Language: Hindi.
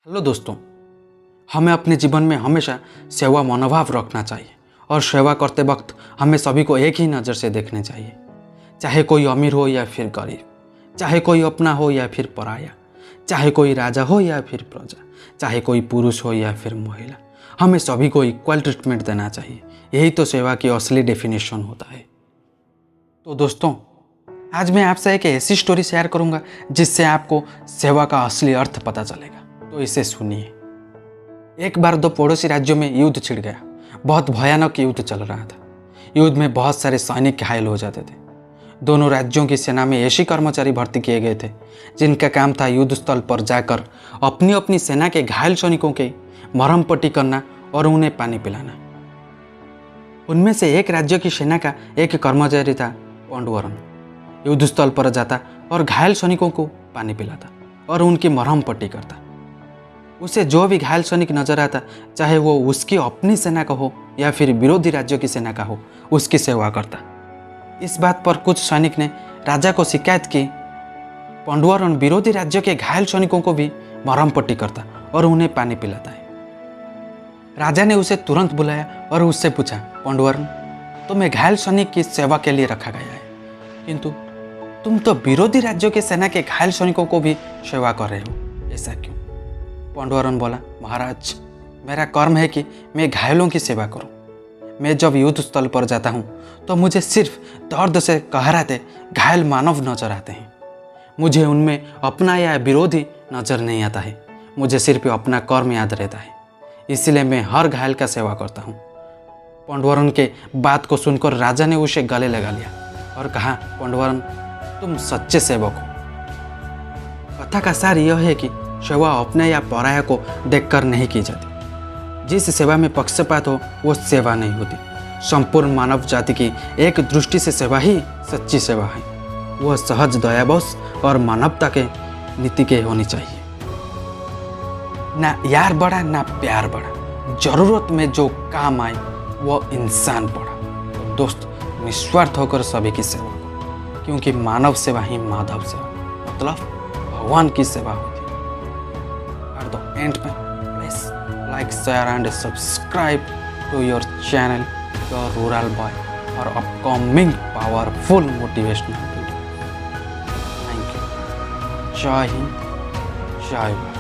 हेलो दोस्तों, हमें अपने जीवन में हमेशा सेवा मनोभाव रखना चाहिए और सेवा करते वक्त हमें सभी को एक ही नज़र से देखने चाहिए। चाहे कोई अमीर हो या फिर गरीब, चाहे कोई अपना हो या फिर पराया, चाहे कोई राजा हो या फिर प्रजा, चाहे कोई पुरुष हो या फिर महिला, हमें सभी को इक्वल ट्रीटमेंट देना चाहिए। यही तो सेवा की असली डेफिनेशन होता है। तो दोस्तों, आज मैं आपसे एक ऐसी स्टोरी शेयर करूंगा जिससे आपको सेवा का असली अर्थ पता चलेगा। तो इसे सुनिए। एक बार दो पड़ोसी राज्यों में युद्ध छिड़ गया। बहुत भयानक युद्ध चल रहा था। युद्ध में बहुत सारे सैनिक घायल हो जाते थे। दोनों राज्यों की सेना में ऐसे कर्मचारी भर्ती किए गए थे जिनका काम था युद्ध स्थल पर जाकर अपनी अपनी सेना के घायल सैनिकों के मरहम पट्टी करना और उन्हें पानी पिलाना। उनमें से एक राज्य की सेना का एक कर्मचारी था पांडुवरन। युद्ध स्थल पर जाता और घायल सैनिकों को पानी पिलाता और उनकी मरहम पट्टी करता। उसे जो भी घायल सैनिक नजर आता, चाहे वो उसकी अपनी सेना का हो या फिर विरोधी राज्यों की सेना का हो, उसकी सेवा करता। इस बात पर कुछ सैनिक ने राजा को शिकायत की। पांडुवरन विरोधी राज्यों के घायल सैनिकों को भी मरहम पट्टी करता और उन्हें पानी पिलाता है। राजा ने उसे तुरंत बुलाया और उससे पूछा, पांडुवरन, तुम्हें घायल सैनिक की सेवा के लिए रखा गया है, किंतु तुम तो विरोधी राज्यों के सेना के घायल सैनिकों को भी सेवा कर रहे हो, ऐसा क्यों? पांडुवरन बोला, महाराज, मेरा कर्म है कि मैं घायलों की सेवा करूं। मैं जब युद्ध स्थल पर जाता हूं तो मुझे सिर्फ दर्द से कहराते घायल मानव नजर आते हैं। मुझे उनमें अपना या विरोधी नजर नहीं आता है। मुझे सिर्फ अपना कर्म याद रहता है। इसलिए मैं हर घायल का सेवा करता हूं। पांडुवरन के बात को सुनकर राजा ने उसे गले लगा लिया और कहा, पांडुवरन, तुम सच्चे सेवक हो। कथा का सार यह है कि सेवा अपने या पराया को देखकर नहीं की जाती। जिस सेवा में पक्षपात हो वो सेवा नहीं होती। संपूर्ण मानव जाति की एक दृष्टि से सेवा ही सच्ची सेवा है। वह सहज दयाबोश और मानवता के नीति के होनी चाहिए। ना यार बड़ा ना प्यार बड़ा, जरूरत में जो काम आए वो इंसान बड़ा। तो दोस्त, निस्वार्थ होकर सभी की सेवा करो, क्योंकि मानव सेवा ही माधव सेवा, मतलब भगवान की सेवा होती है। तो एंड में please like, share and subscribe to your channel your rural boy और upcoming powerful motivational video. Thank you. जय हिंद, जय भारत।